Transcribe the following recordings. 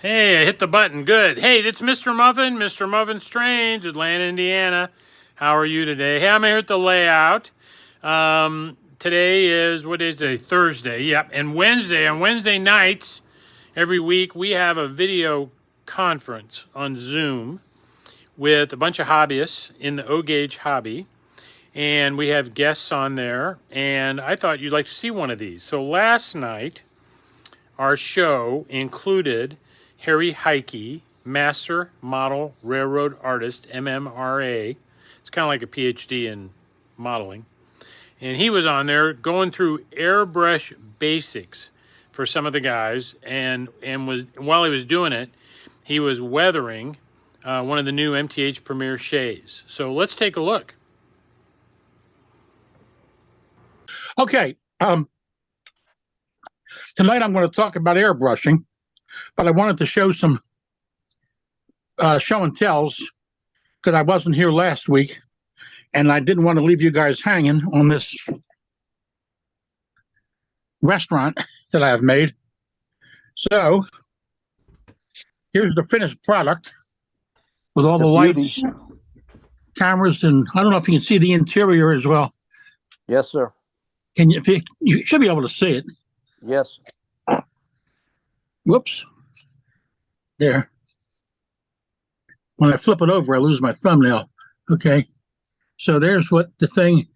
Hey, I hit the button. Good. Hey, it's Mr. Muffin, MrMuffin'sTrains, Atlanta, Indiana. How are you today? Hey, I'm here at the layout. Today is, what is it? Thursday. Yep. And Wednesday, on Wednesday nights, every week, we have a video conference on Zoom with a bunch of hobbyists in the O-Gauge hobby. And we have guests on there. And I thought you'd like to see one of these. So last night, our show included Harry Hieke, Master Model Railroad Artist, MMRA. It's kind of like a PhD in modeling. And he was on there going through airbrush basics for some of the guys. And while he was doing it, he was weathering one of the new MTH Premier Shays. So let's take a look. Okay. Tonight I'm going to talk about airbrushing, but I wanted to show some show and tells because I wasn't here last week, and I didn't want to leave you guys hanging on this restaurant that I have made. So here's the finished product with all the lights, cameras, and I don't know if you can see the interior as well. Yes, sir. Can you? You should be able to see it. Yes. Whoops. There. When I flip it over, I lose my thumbnail. Okay. So there's what the thing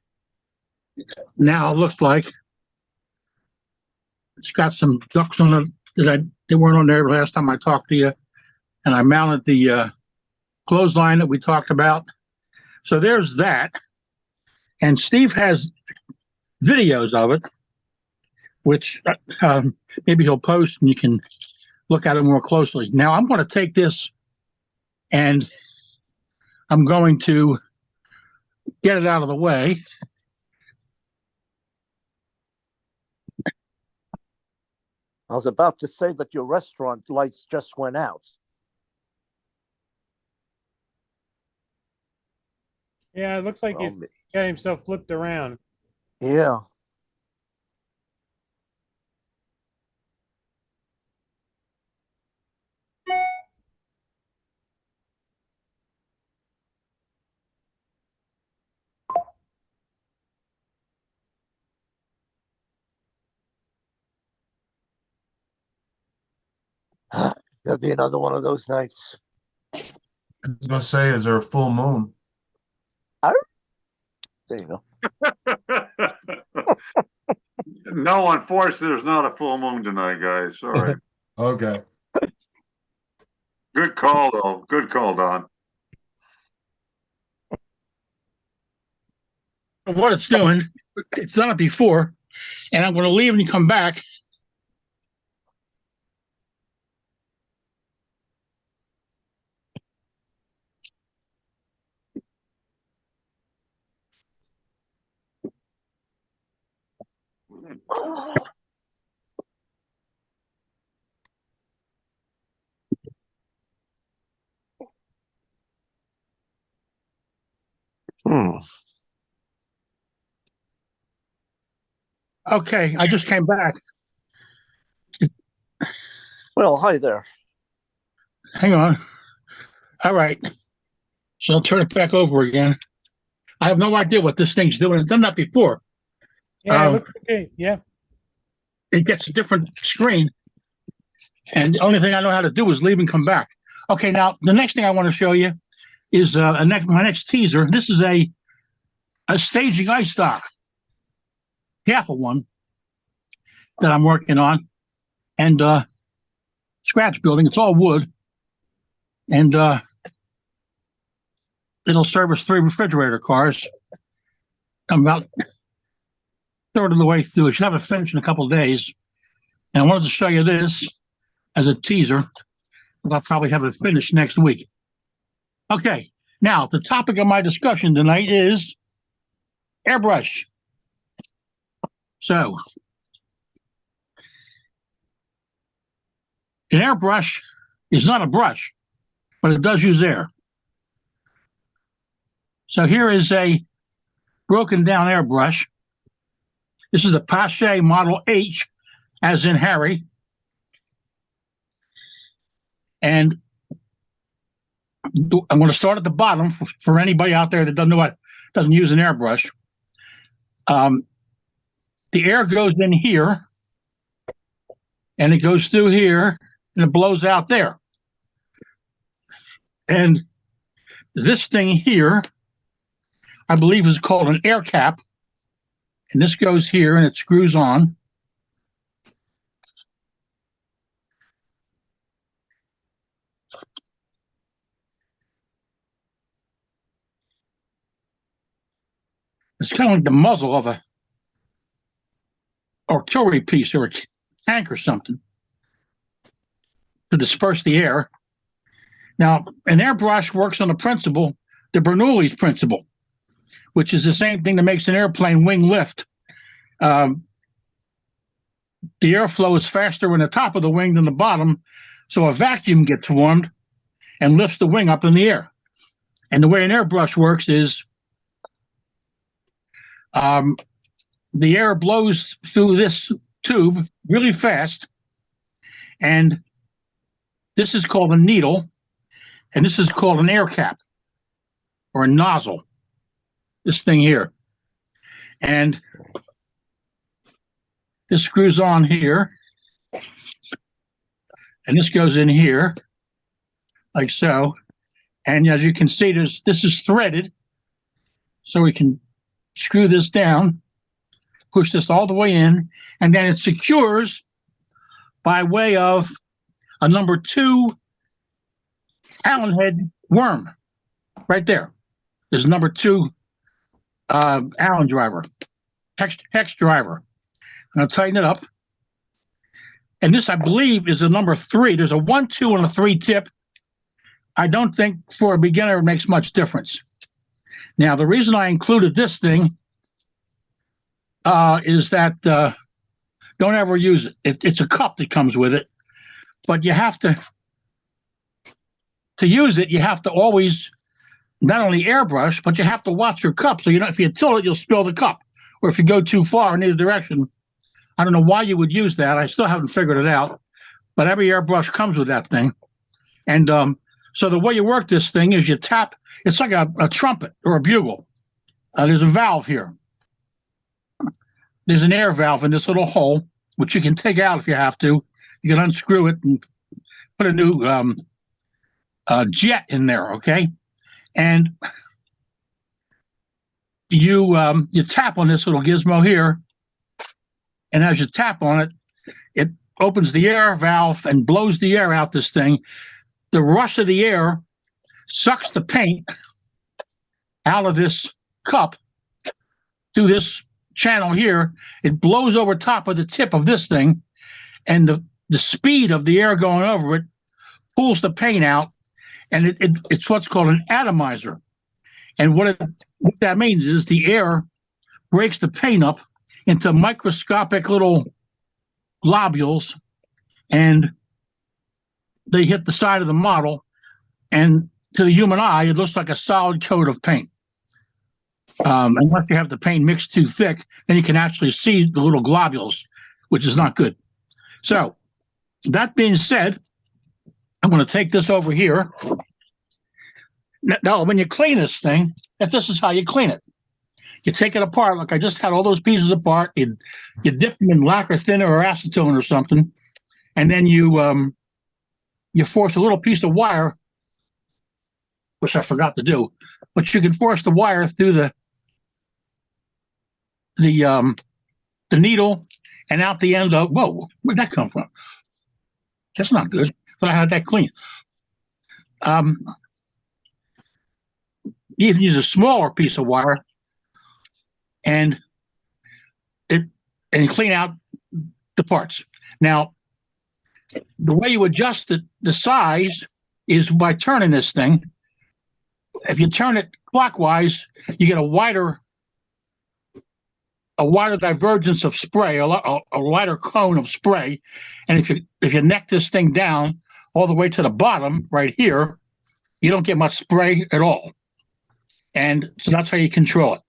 now looks like. It's got some ducks on it they weren't on there last time I talked to you. And I mounted the clothesline that we talked about. So there's that. And Steve has videos of it, which maybe he'll post and you can look at it more closely. Now I'm going to take this and I'm going to get it out of the way. I was about to say that your restaurant lights just went out. Yeah, it looks like he got himself flipped around. Yeah. There'll be another one of those nights. I was going to say, is there a full moon? There you go. No, unfortunately, there's not a full moon tonight, guys. Sorry. Okay. Good call, though. Good call, Don. What it's doing, it's done it before, and I'm going to leave and come back. Okay, I just came back. Well, hi there. Hang on. All right. So I'll turn it back over again. I have no idea what this thing's doing. I've done that before. Yeah, it looks okay. Yeah. It gets a different screen. And the only thing I know how to do is leave and come back. Okay, now the next thing I want to show you is my next teaser. This is a staging ice stock. Half of one that I'm working on. And scratch building. It's all wood. And it'll service 3 refrigerator cars. I'm about a third of the way through. It should have it finished in a couple of days. And I wanted to show you this as a teaser. I'll probably have it finished next week. Okay, now the topic of my discussion tonight is airbrush. So, an airbrush is not a brush, but it does use air. So here is a broken down airbrush. This is a Pache Model H, as in Harry. And I'm going to start at the bottom for anybody out there that doesn't use an airbrush. The air goes in here, and it goes through here, and it blows out there. And this thing here, I believe, is called an air cap. And this goes here, and it screws on. It's kind of like the muzzle of a artillery piece or a tank or something to disperse the air. Now, an airbrush works on the principle, the Bernoulli's principle, which is the same thing that makes an airplane wing lift. The airflow is faster in the top of the wing than the bottom, so a vacuum gets formed and lifts the wing up in the air. And the way an airbrush works is the air blows through this tube really fast, and this is called a needle, and this is called an air cap or a nozzle, this thing here. And this screws on here, and this goes in here like so. And as you can see, this is threaded, so we can screw this down, push this all the way in, and then it secures by way of a number 2 Allen head worm right there. There's a number 2 Allen driver, hex driver. And I'll tighten it up. And this, I believe, is a number 3. There's a 1, 2, and a 3 tip. I don't think for a beginner it makes much difference. Now, the reason I included this thing is that don't ever use it. It's a cup that comes with it, but you have to use it, you have to always not only airbrush, but you have to watch your cup. So, if you tilt it, you'll spill the cup. Or if you go too far in either direction, I don't know why you would use that. I still haven't figured it out, but every airbrush comes with that thing. And so the way you work this thing is you tap. It's like a trumpet or a bugle. There's a valve here. There's an air valve in this little hole, which you can take out if you have to. You can unscrew it and put a new jet in there, okay? And you tap on this little gizmo here, and as you tap on it, it opens the air valve and blows the air out this thing. The rush of the air sucks the paint out of this cup through this channel here. It blows over top of the tip of this thing, and the speed of the air going over it pulls the paint out, and it's what's called an atomizer. And what that means is the air breaks the paint up into microscopic little globules, and they hit the side of the model, and to the human eye, it looks like a solid coat of paint. Unless you have the paint mixed too thick, then you can actually see the little globules, which is not good. So, that being said, I'm going to take this over here. Now, when you clean this thing, this is how you clean it. You take it apart, like I just had all those pieces apart. You dip them in lacquer thinner or acetone or something, and then you force a little piece of wire, which I forgot to do, but you can force the wire through the needle and out the end of. Whoa, where'd that come from? That's not good. But I had that clean. You can use a smaller piece of wire and clean out the parts. Now, the way you adjust the size is by turning this thing. If you turn it clockwise, you get a wider divergence of spray, a wider cone of spray. And if you neck this thing down all the way to the bottom right here, you don't get much spray at all. And so that's how you control it.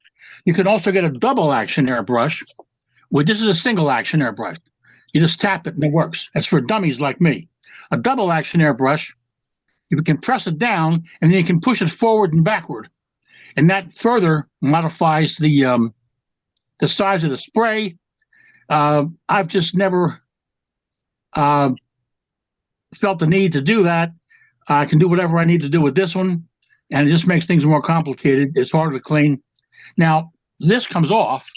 You can also get a double action airbrush. Well, this is a single action airbrush. You just tap it and it works. That's for dummies like me. A double action airbrush You can press it down, and then you can push it forward and backward, and that further modifies the size of the spray. I've just never felt the need to do that. I can do whatever I need to do with this one, and it just makes things more complicated. It's harder to clean. Now, this comes off.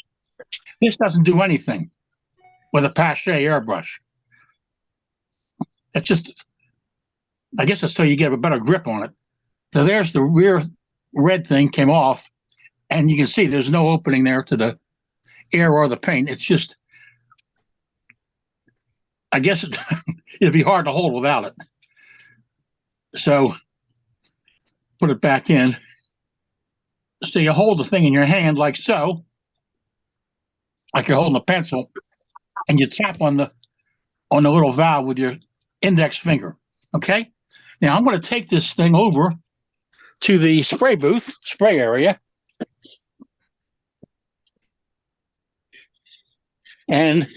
This doesn't do anything with a Pache airbrush. It's just, I guess it's so you get a better grip on it. So there's the rear red thing came off, and you can see there's no opening there to the air or the paint. It's just, I guess it'd be hard to hold without it. So put it back in. So you hold the thing in your hand like so, like you're holding a pencil, and you tap on the little valve with your index finger. Okay? Now I'm going to take this thing over to the spray booth, spray area, and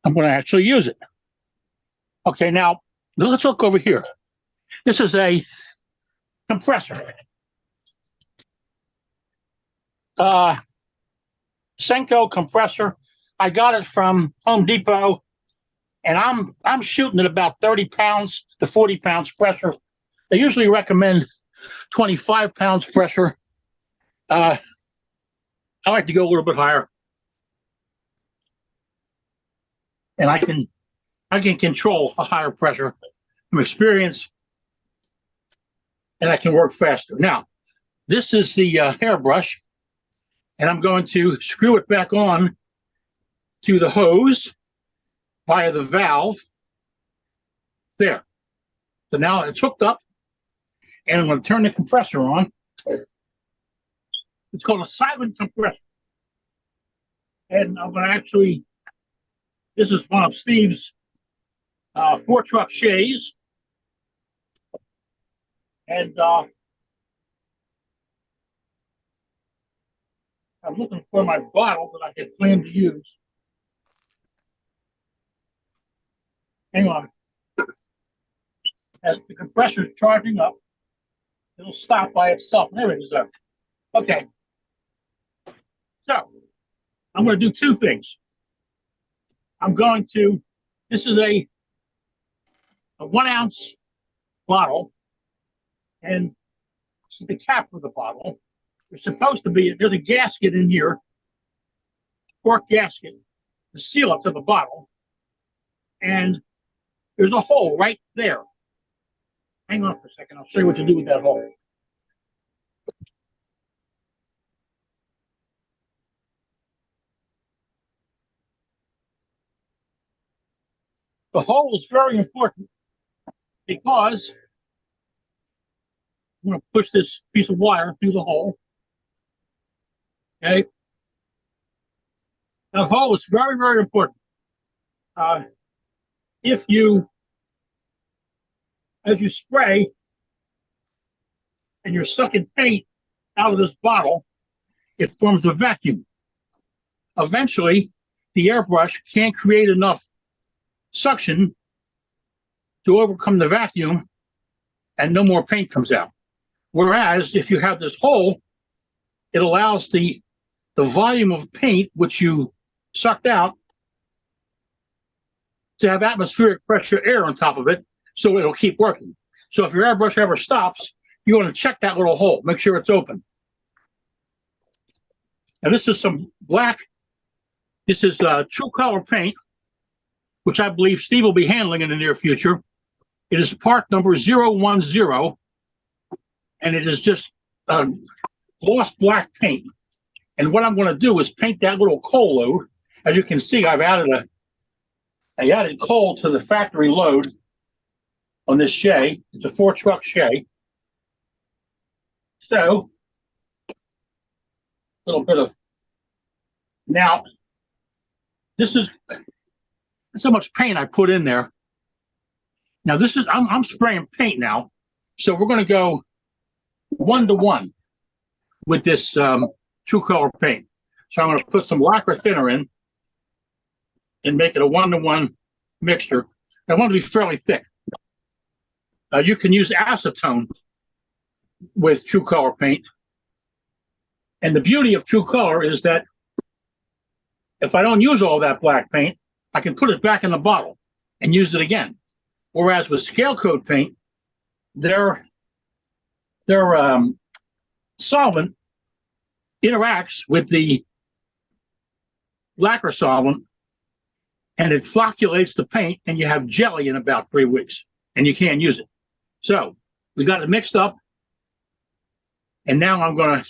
I'm going to actually use it. Okay, now let's look over here. This is a compressor. Senko compressor. I got it from Home Depot, and I'm shooting at about 30 pounds to 40 pounds pressure. They usually recommend 25 pounds pressure. I like to go a little bit higher, and I can control a higher pressure from experience, and I can work faster. Now, this is the airbrush, and I'm going to screw it back on to the hose via the valve there. So now it's hooked up, and I'm going to turn the compressor on. It's called a silent compressor. And I'm going to actually, this is one of Steve's 4-truck Shays. And I'm looking for my bottle that I had planned to use. Hang on. As the compressor is charging up, it'll stop by itself. There it is there. Okay. So I'm going to do two things. I'm going to, this is a 1 ounce bottle, and this is the cap of the bottle. There's supposed to be, there's a gasket in here, cork gasket, to seal it to the bottle. And there's a hole right there. Hang on for a second. I'll show you what to do with that hole. The hole is very important because I'm going to push this piece of wire through the hole. Okay. That hole is very, very important. If you, as you spray and you're sucking paint out of this bottle, it forms a vacuum. Eventually, the airbrush can't create enough suction to overcome the vacuum, and no more paint comes out. Whereas if you have this hole, it allows the volume of paint which you sucked out to have atmospheric pressure air on top of it, so it'll keep working. So if your airbrush ever stops, you want to check that little hole, make sure it's open. And this is some black. This is True Color paint, which I believe Steve will be handling in the near future. It is part number 010, and it is just gloss black paint. And what I'm going to do is paint that little coal load. As you can see, I added coal to the factory load on this Shay. It's a 4-truck Shay. So, a little bit of, now, this is how much paint I put in there. Now this is, I'm spraying paint now. So we're going to go 1-to-1 with this True Color paint. So I'm going to put some lacquer thinner in and make it a 1-to-1 mixture. I want it to be fairly thick. You can use acetone with True Color paint. And the beauty of True Color is that if I don't use all that black paint, I can put it back in the bottle and use it again. Whereas with scale coat paint, their solvent interacts with the lacquer solvent, and it flocculates the paint, and you have jelly in about 3 weeks, and you can't use it. So we got it mixed up, and now I'm going to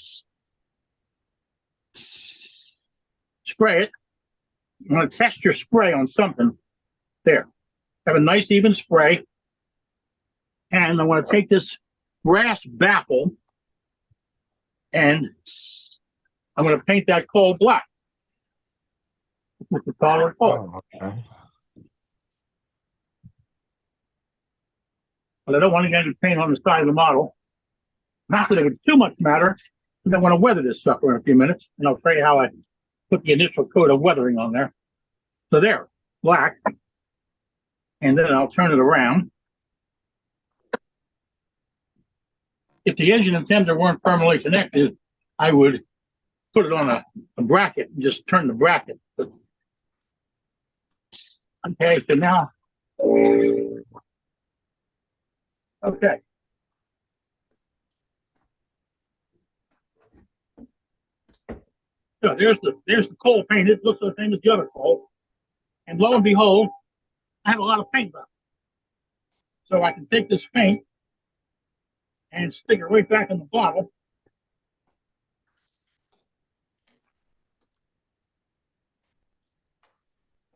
spray it. I'm going to test your spray on something. There. Have a nice even spray. And I want to take this brass baffle and I'm going to paint that coal black with the color coal. Oh, okay. But I don't want to get any paint on the side of the model. Not that it would too much matter, because I want to weather this sucker in a few minutes, and I'll show you how I put the initial coat of weathering on there. So there, black. And then I'll turn it around. If the engine and tender weren't permanently connected, I would put it on a bracket and just turn the bracket. But, okay, so now, okay. So there's the coal paint. It looks the same as the other coal. And lo and behold, I have a lot of paint left. So I can take this paint and stick it right back in the bottle.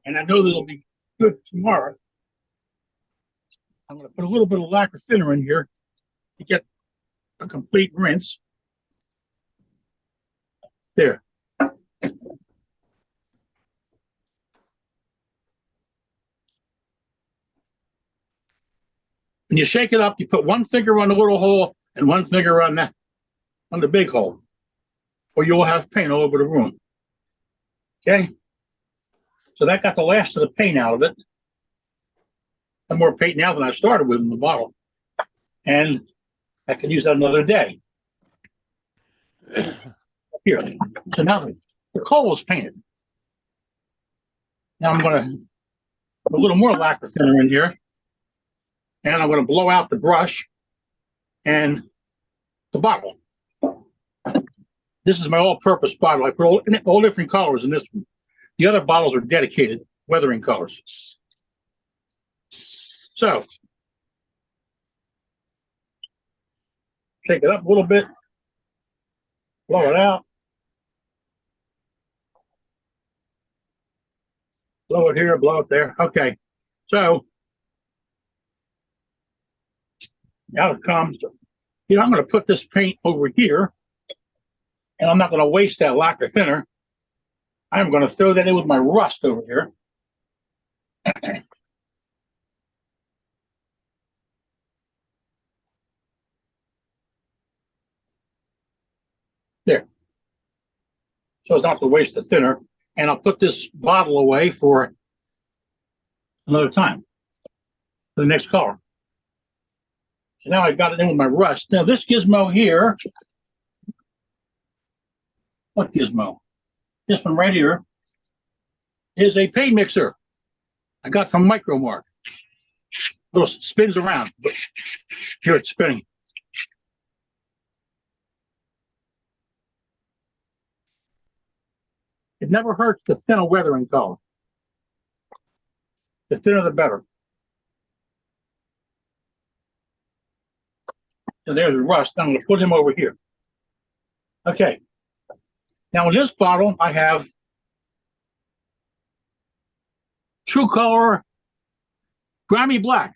And I know that it'll be good tomorrow. I'm going to put a little bit of lacquer thinner in here to get a complete rinse. There. When you shake it up, you put one finger on the little hole and one finger on the big hole, or you will have paint all over the room. Okay? So that got the last of the paint out of it. I'm more paint now than I started with in the bottle. And I can use that another day. Here. So now the coal is painted. Now I'm going to put a little more lacquer thinner in here. And I'm going to blow out the brush and the bottle. This is my all-purpose bottle. I put all different colors in this one. The other bottles are dedicated weathering colors. So, shake it up a little bit, blow it out, blow it here, blow it there. Okay, so now it comes. You know, I'm going to put this paint over here, and I'm not going to waste that lacquer thinner. I'm going to throw that in with my rust over here. There. So as not to waste the thinner. And I'll put this bottle away for another time, for the next color. So now I've got it in with my rust. Now this gizmo here, what gizmo? This one right here is a paint mixer I got from Micromark. Little spins around, but here it's spinning. It never hurts to thin a weathering color. The thinner, the better. So there's rust. I'm going to put him over here. Okay. Now in this bottle, I have True Color Grammy Black,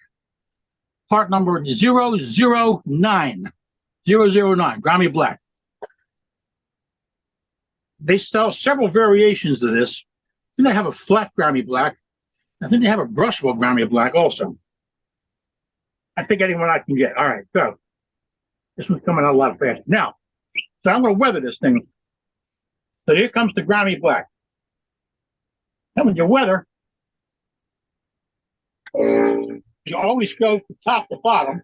part number 009. 009, Grammy Black. They sell several variations of this. I think they have a flat Grammy Black. I think they have a brushable Grammy Black also. I pick any one I can get. All right, so this one's coming out a lot faster. Now, so I'm going to weather this thing. So here comes the Grammy Black. Now when you weather, You always go from top to bottom.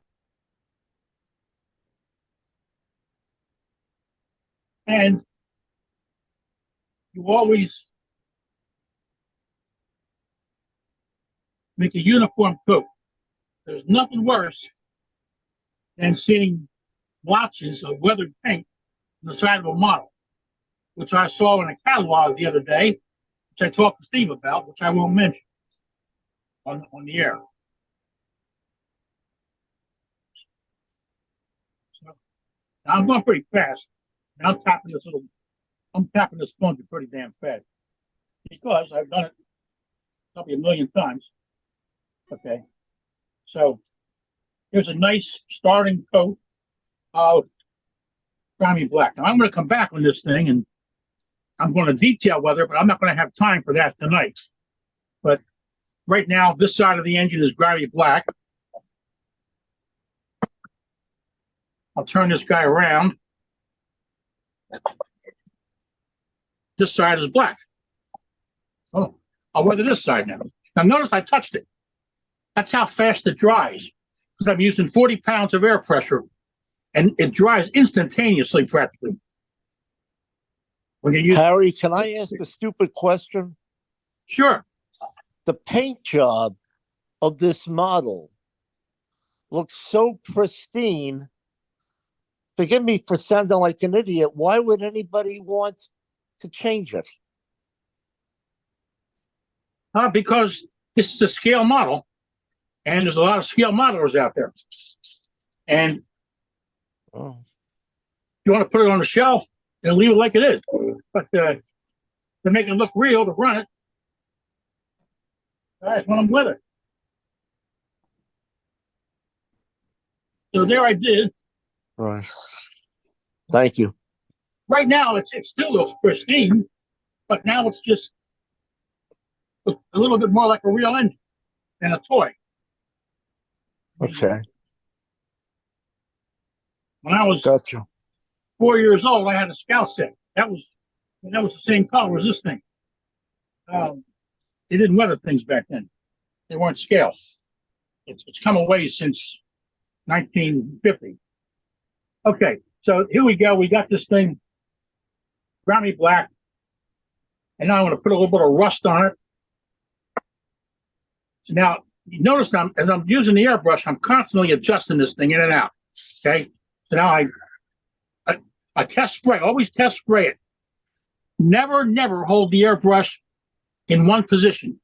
And you always make a uniform coat. There's nothing worse than seeing blotches of weathered paint on the side of a model, which I saw in a catalog the other day, which I talked to Steve about, which I won't mention on the air. So, now I'm going pretty fast. Now I'm tapping this plunger pretty damn fast because I've done it probably a million times. Okay. So here's a nice starting coat of grimy black. Now I'm going to come back on this thing and I'm going to detail weather, but I'm not going to have time for that tonight. But right now, this side of the engine is grimy black. I'll turn this guy around. This side is black. Oh, I'll weather this side now. Now notice I touched it. That's how fast it dries. Because I'm using 40 pounds of air pressure, and it dries instantaneously practically. When you use Harry, can I ask a stupid question? Sure. The paint job of this model looks so pristine. Forgive me for sounding like an idiot. Why would anybody want to change it? Because this is a scale model, and there's a lot of scale modelers out there. And Oh. you want to put it on the shelf and leave it like it is. But to make it look real, to run it, that's what I'm with it. So there I did. Right. Thank you. Right now, it still looks pristine, but now it's just a little bit more like a real engine than a toy. Okay. When I was Gotcha. 4 years old, I had a Scout set. That was the same color as this thing. They didn't weather things back then. They weren't scale. It's come away since 1950. Okay, so here we go. We got this thing, grimy black, and now I'm going to put a little bit of rust on it. So now, you notice as I'm using the airbrush, I'm constantly adjusting this thing in and out. Okay, so now I test spray. Always test spray it. Never hold the airbrush in one position.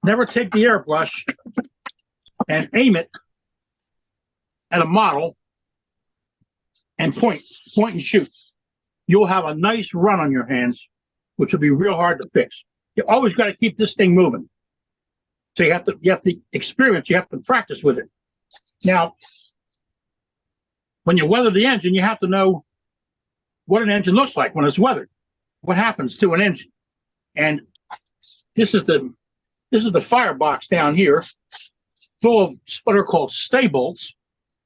Never take the airbrush and aim it at a model and point and shoot. You'll have a nice run on your hands, which will be real hard to fix. You always got to keep this thing moving. So you have to experience, you have to practice with it. Now, when you weather the engine, you have to know what an engine looks like when it's weathered. What happens to an engine? And this is the firebox down here, full of what are called stay bolts,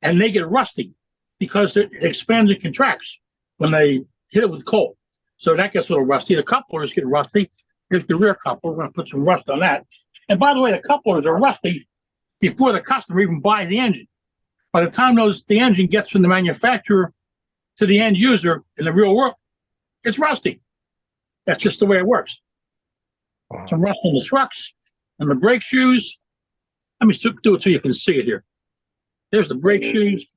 and they get rusty because it expands and contracts when they hit it with cold. So that gets a little rusty. The couplers get rusty. Here's the rear coupler. We're going to put some rust on that. And by the way, the couplers are rusty before the customer even buys the engine. By the time the engine gets from the manufacturer to the end user in the real world, it's rusty. That's just the way it works. Some rust on the trucks and the brake shoes. Let me do it so you can see it here. There's the brake shoes.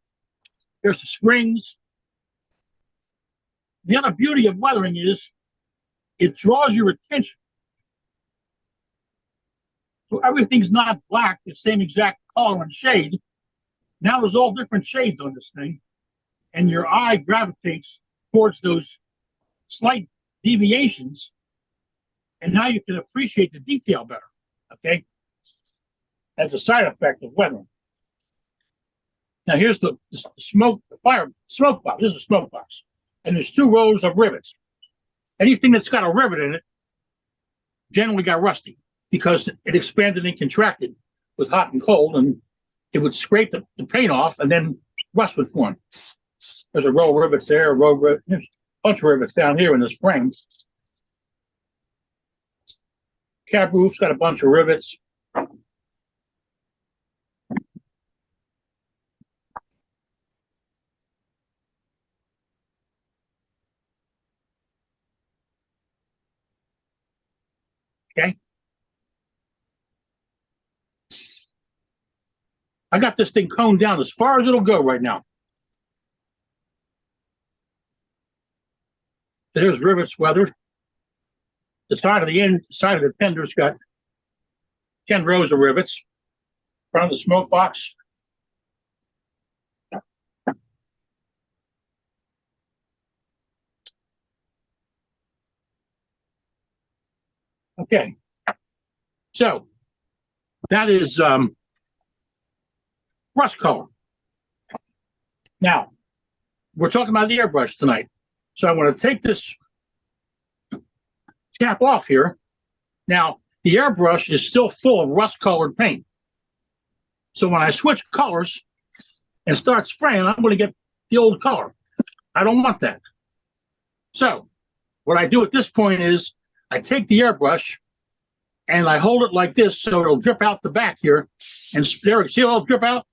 There's the springs. The other beauty of weathering is it draws your attention. So everything's not black, the same exact color and shade. Now there's all different shades on this thing, and your eye gravitates towards those slight deviations, and now you can appreciate the detail better, okay? As a side effect of weathering. Now here's the smoke box. This is a smoke box. And there's 2 rows of rivets. Anything that's got a rivet in it generally got rusty because it expanded and contracted with hot and cold, and it would scrape the paint off, and then rust would form. There's a row of rivets there, there's a bunch of rivets down here in this frame. Cab roof's got a bunch of rivets. Okay. I got this thing coned down as far as it'll go right now. There's rivets weathered. The side of the tender's got 10 rows of rivets. Front of the smoke box. Okay. So that is rust color. Now, we're talking about the airbrush tonight. So I'm going to take this cap off here. Now, the airbrush is still full of rust-colored paint. So when I switch colors and start spraying, I'm going to get the old color. I don't want that. So what I do at this point is I take the airbrush and I hold it like this so it'll drip out the back here. And there, see it'll drip out?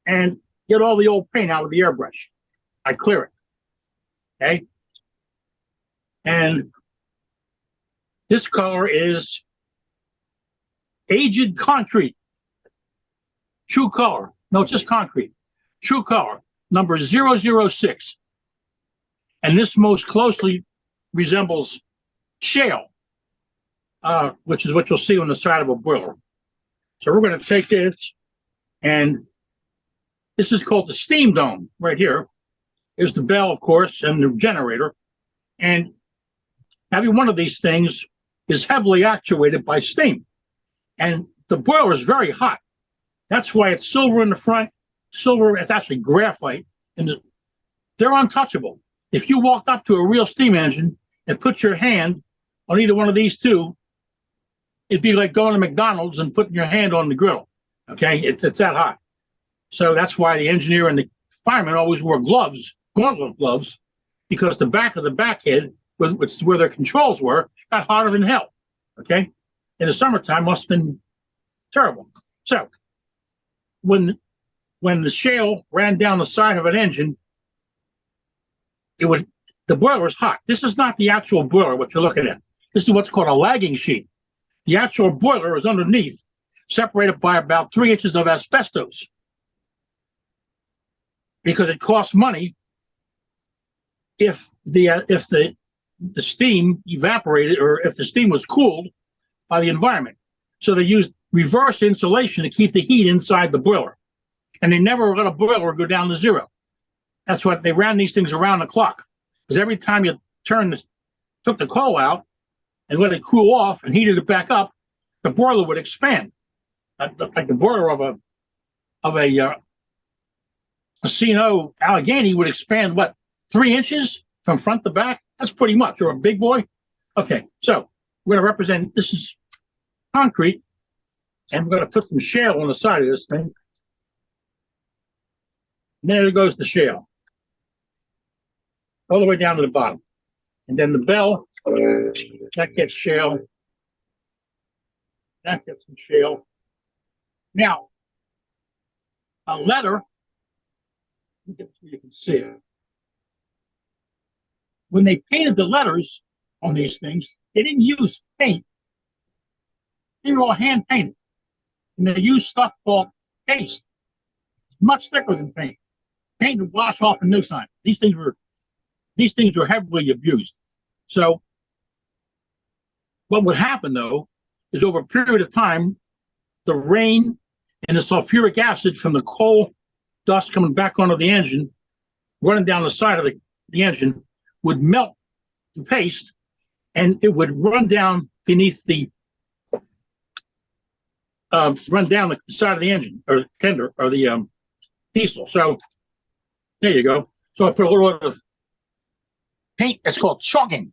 And get all the old paint out of the airbrush. I clear it. Okay? And this color is aged concrete. True color. No, just concrete. True color. Number 006. And this most closely resembles shale, which is what you'll see on the side of a boiler. So we're going to take this, and this is called the steam dome right here. Here's the bell, of course, and the generator. And every one of these things is heavily actuated by steam. And the boiler is very hot. That's why it's silver in the front. Silver, it's actually graphite. And they're untouchable. If you walked up to a real steam engine and put your hand on either one of these two, it'd be like going to McDonald's and putting your hand on the grill. Okay, it's that hot. So that's why the engineer and the fireman always wore gloves, gauntlet gloves, because the back of the backhead, which is where their controls were, got hotter than hell. Okay, in the summertime must have been terrible. So when the shale ran down the side of an engine, the boiler is hot. This is not the actual boiler, what you're looking at. This is what's called a lagging sheet. The actual boiler is underneath, separated by about 3 inches of asbestos. Because it costs money if the steam evaporated, or if the steam was cooled by the environment. So they used reverse insulation to keep the heat inside the boiler. And they never let a boiler go down to zero. That's what they ran these things around the clock. Because every time you took the coal out and let it cool off and heated it back up, the boiler would expand. Like the boiler of a C&O Allegheny would expand, what, 3 inches from front to back? That's pretty much, or a big boy. Okay, so we're going to represent, this is concrete, and we're going to put some shale on the side of this thing. And there goes the shale, all the way down to the bottom. And then the bell, that gets shale. That gets some shale. Now, a letter, so you can see it. When they painted the letters on these things, they didn't use paint. They were all hand painted. And they used stuff called paste. Much thicker than paint. Paint would wash off in no time. These things were heavily abused. So what would happen, though, is over a period of time, the rain and the sulfuric acid from the coal dust coming back onto the engine, running down the side of the engine, would melt the paste, and it would run down beneath run down the side of the engine, or the tender, or the diesel. So there you go. So I put a little bit of paint. It's called chalking.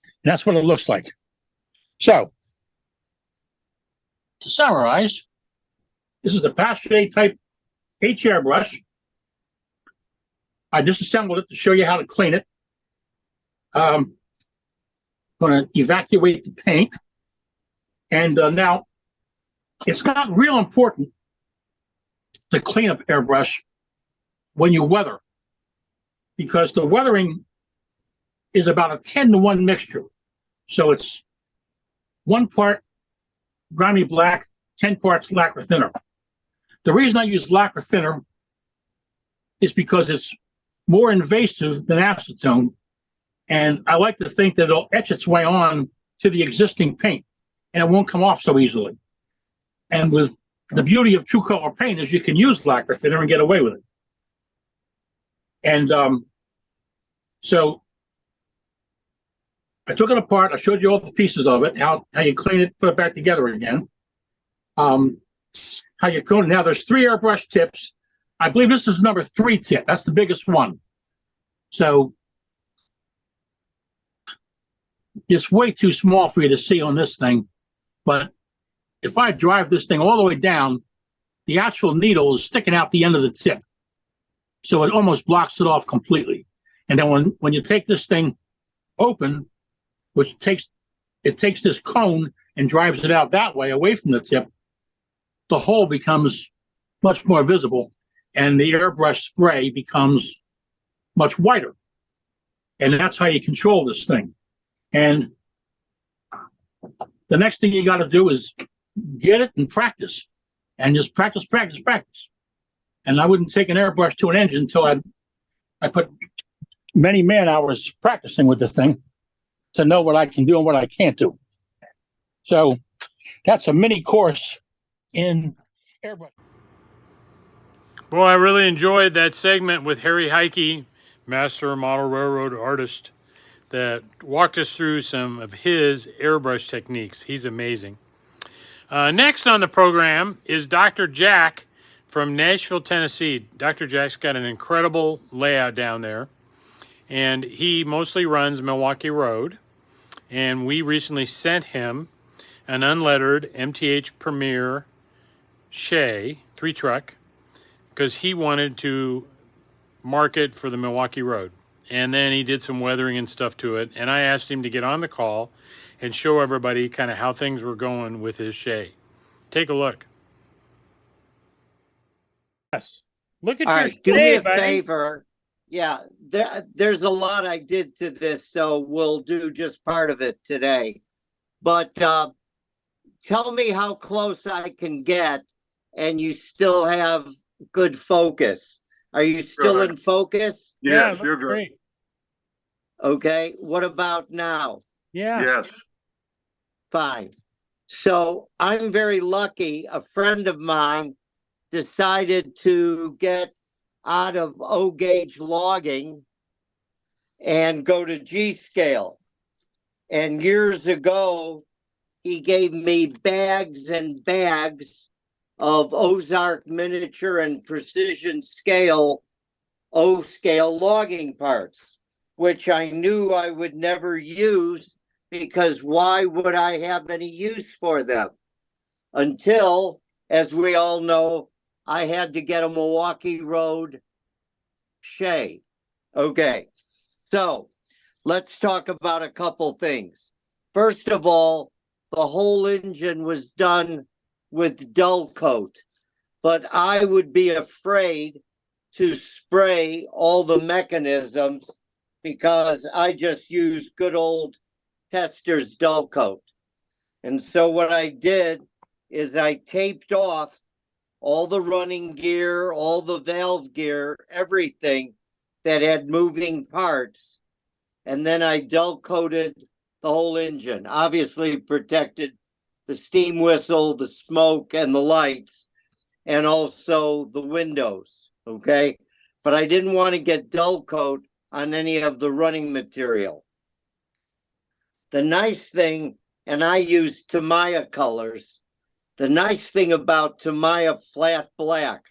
And that's what it looks like. So to summarize, this is the Pache type H airbrush. I disassembled it to show you how to clean it. I'm going to evacuate the paint. And now, it's not real important to clean up airbrush when you weather, because the weathering is about a 10-to-1 mixture. So it's 1 part grimy black, 10 parts lacquer thinner. The reason I use lacquer thinner is because it's more invasive than acetone. And I like to think that it'll etch its way on to the existing paint and it won't come off so easily. And with the beauty of true color paint is you can use lacquer thinner and get away with it. And so I took it apart. I showed you all the pieces of it, how you clean it, put it back together again. How you coat it. Now there's 3 airbrush tips. I believe this is number 3 tip. That's the biggest one. So it's way too small for you to see on this thing. But if I drive this thing all the way down, the actual needle is sticking out the end of the tip. So it almost blocks it off completely. And then when you take this thing open, which takes this cone and drives it out that way away from the tip, the hole becomes much more visible and the airbrush spray becomes much whiter. And that's how you control this thing. And the next thing you got to do is get it and practice. And just practice. And I wouldn't take an airbrush to an engine until I put many man hours practicing with this thing to know what I can do and what I can't do. So that's a mini course in airbrush. Well, I really enjoyed that segment with Harry Hieke, master model railroad artist, that walked us through some of his airbrush techniques. He's amazing. Next on the program is Dr. Jack from Nashville, Tennessee. Dr. Jack's got an incredible layout down there, and he mostly runs Milwaukee Road. And we recently sent him an unlettered MTH Premier Shay 3-truck because he wanted to market for the Milwaukee Road. And then he did some weathering and stuff to it. And I asked him to get on the call and show everybody kind of how things were going with his Shay. Take a look. Yes. Look at All your right, do me Shay, a buddy. favor. Yeah, there's a lot I did to this, so we'll do just part of it today. But tell me how close I can get and you still have good focus. Are you still Good. in focus? Yeah, Yes, you're looks good. great. Okay, what about now? Yeah. Yes. Fine. So I'm very lucky. A friend of mine decided to get out of O gauge logging and go to G scale. And years ago, he gave me bags and bags of Ozark miniature and precision scale O scale logging parts, which I knew I would never use because why would I have any use for them? Until, as we all know, I had to get a Milwaukee Road Shay. Okay, so let's talk about a couple things. First of all, the whole engine was done with dull coat, but I would be afraid to spray all the mechanisms because I just use good old Tester's dull coat. And so what I did is I taped off all the running gear, all the valve gear, everything that had moving parts. And then I dull coated the whole engine, obviously protected the steam whistle, the smoke, and the lights, and also the windows, okay? But I didn't want to get dull coat on any of the running material. The nice thing, and I use Tamiya colors, the nice thing about Tamiya flat black,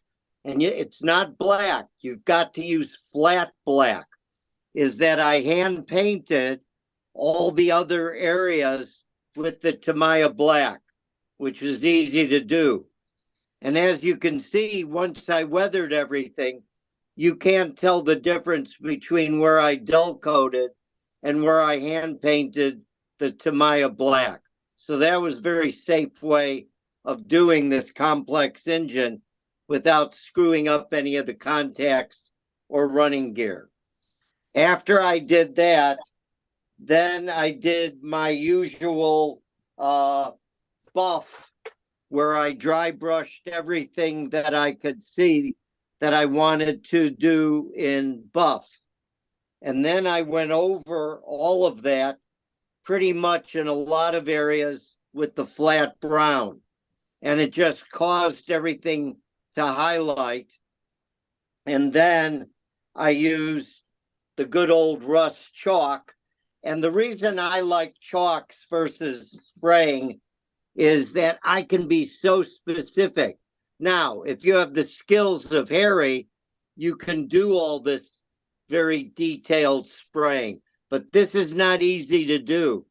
and it's not black, you've got to use flat black, is that I hand painted all the other areas with the Tamiya black, which is easy to do. And as you can see, once I weathered everything, you can't tell the difference between where I dull coated and where I hand painted the Tamiya black. So that was a very safe way of doing this complex engine without screwing up any of the contacts or running gear. After I did that, then I did my usual buff, where I dry brushed everything that I could see that I wanted to do in buff. And then I went over all of that pretty much in a lot of areas with the flat brown. And it just caused everything to highlight. And then I used the good old rust chalk. And the reason I like chalks versus spraying is that I can be so specific. Now, if you have the skills of Harry, you can do all this very detailed spraying, but this is not easy to do.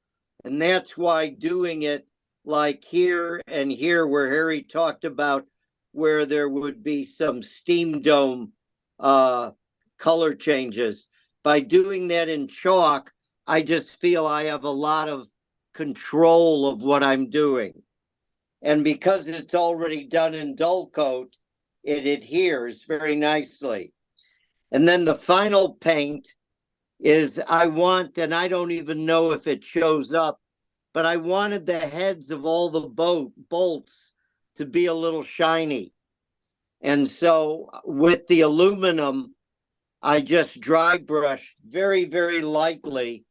And that's why doing it like here and here, where Harry talked about where there would be some steam dome color changes, by doing that in chalk, I just feel I have a lot of control of what I'm doing. And because it's already done in dull coat, it adheres very nicely. And then the final paint is I want, and I don't even know if it shows up, but I wanted the heads of all the bolts to be a little shiny. And so with the aluminum, I just dry brushed very, very lightly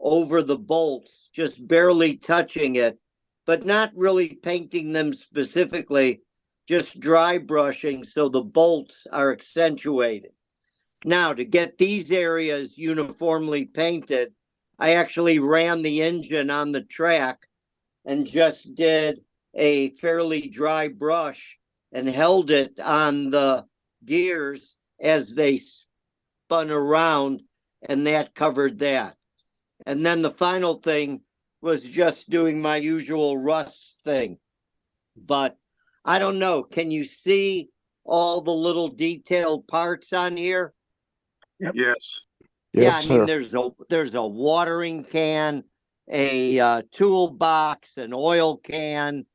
over the bolts, just barely touching it, but not really painting them specifically, just dry brushing so the bolts are accentuated. Now, to get these areas uniformly painted, I actually ran the engine on the track and just did a fairly dry brush and held it on the gears as they spun around, and that covered that. And then the final thing was just doing my usual rust thing. But I don't know, can you see all the little detailed parts on here? Yes. Yeah, Yes, I mean, sir. there's a watering can, a toolbox, an oil can,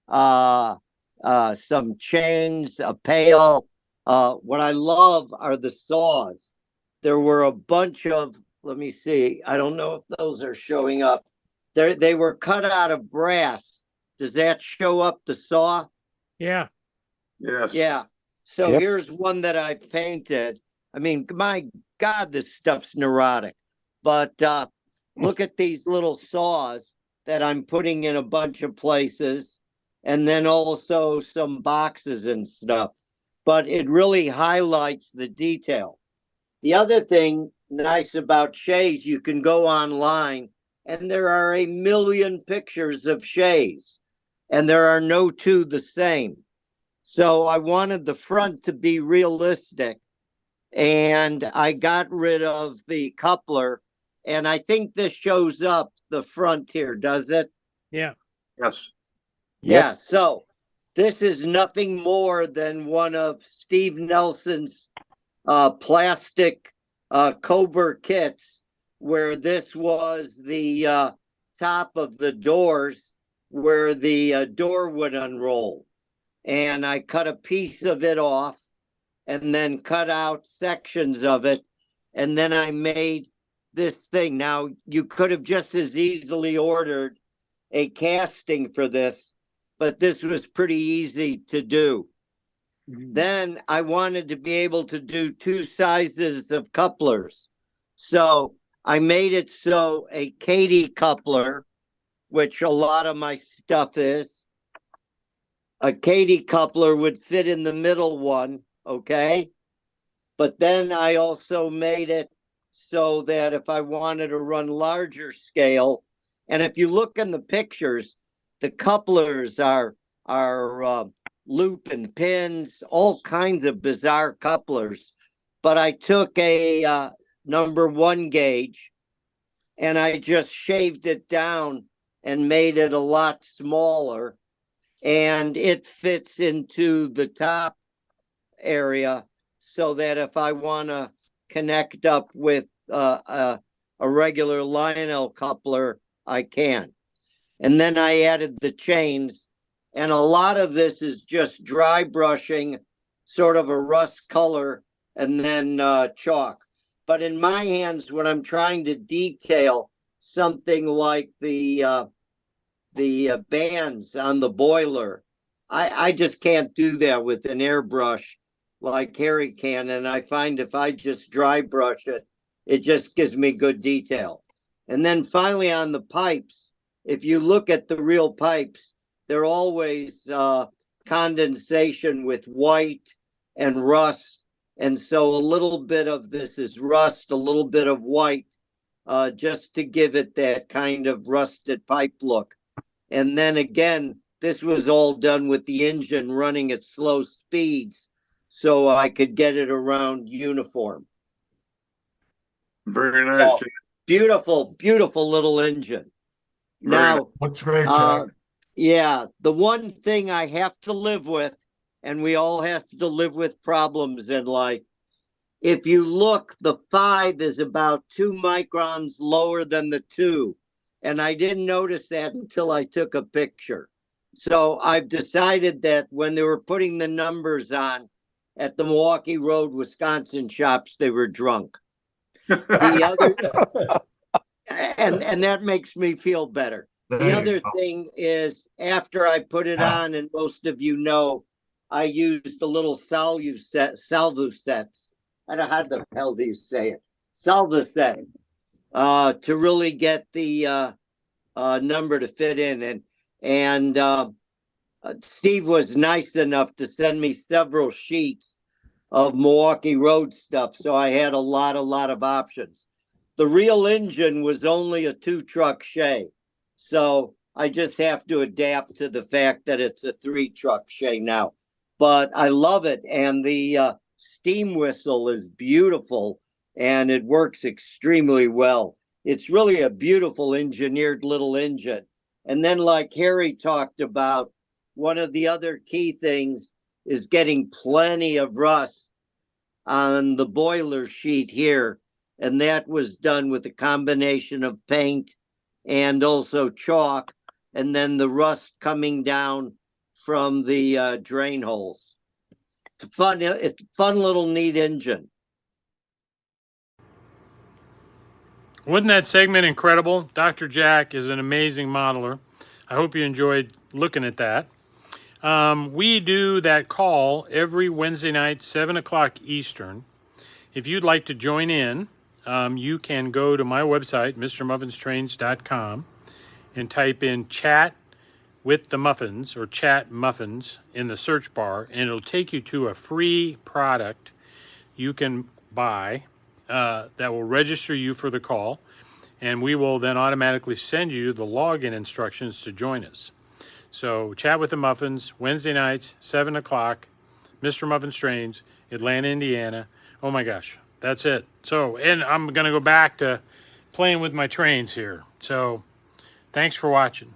some chains, a pail. What I love are the saws. There were a bunch of, let me see, I don't know if those are showing up. They were cut out of brass. Does that show up the saw? Yeah. Yes. Yeah. So Yep. here's one that I painted. I mean, my God, this stuff's neurotic. But look at these little saws that I'm putting in a bunch of places, and then also some boxes and stuff. But it really highlights the detail. The other thing nice about Shays, you can go online and there are a million pictures of Shays, and there are no two the same. So I wanted the front to be realistic, and I got rid of the coupler. And I think this shows up the front here, does it? Yeah. Yes. Yep. Yeah. So this is nothing more than one of Steve Nelson's plastic Cobra kits, where this was the top of the doors where the door would unroll. And I cut a piece of it off and then cut out sections of it. And then I made this thing. Now, you could have just as easily ordered a casting for this, but this was pretty easy to do. Then I wanted to be able to do two sizes of couplers. So I made it so a Katie coupler, which a lot of my stuff is, a Katie coupler would fit in the middle one, okay? But then I also made it so that if I wanted to run larger scale, and if you look in the pictures, the couplers are loop and pins, all kinds of bizarre couplers. But I took a number 1 gauge and I just shaved it down and made it a lot smaller, and it fits into the top area so that if I want to connect up with a regular Lionel coupler, I can. And then I added the chains, and a lot of this is just dry brushing, sort of a rust color, and then chalk. But in my hands, when I'm trying to detail something like the the bands on the boiler. I just can't do that with an airbrush like Harry can. And I find if I just dry brush it, it just gives me good detail. And then finally on the pipes, if you look at the real pipes, they're always condensation with white and rust. And so a little bit of this is rust, a little bit of white, just to give it that kind of rusted pipe look. And then again, this was all done with the engine running at slow speeds so I could get it around uniform. Very nice. Oh, beautiful, beautiful little engine. Very Now, Looks great, Jack. yeah, the one thing I have to live with, and we all have to live with problems in life. If you look, the 5 is about 2 microns lower than the 2. And I didn't notice that until I took a picture. So I've decided that when they were putting the numbers on at the Milwaukee Road, Wisconsin shops, they were drunk. The other, and that makes me feel better. There The you other go. thing is, after I put it on, and most of you know, I used the little salvo sets. I don't know how the hell do you say it? Salvo set, to really get the number to fit in. And Steve was nice enough to send me several sheets of Milwaukee Road stuff, so I had a lot of options. The real engine was only a 2-truck Shay, so I just have to adapt to the fact that it's a 3-truck Shay now. But I love it, and the steam whistle is beautiful, and it works extremely well. It's really a beautiful engineered little engine. And then, like Harry talked about, one of the other key things is getting plenty of rust on the boiler sheet here. And that was done with a combination of paint and also chalk, and then the rust coming down from the drain holes. It's a fun little neat engine. Wasn't that segment incredible? Dr. Jack is an amazing modeler. I hope you enjoyed looking at that. We do that call every Wednesday night, 7 o'clock Eastern. If you'd like to join in, you can go to my website, MrMuffin'sTrains.com, and type in chat with the Muffins or chat Muffins in the search bar, and it'll take you to a free product you can buy that will register you for the call, and we will then automatically send you the login instructions to join us. So chat with the Muffins, Wednesday nights, 7 o'clock, Mr. Muffin's Trains, Atlanta, Indiana. Oh my gosh, that's it. So, and I'm going to go back to playing with my trains here. So thanks for watching.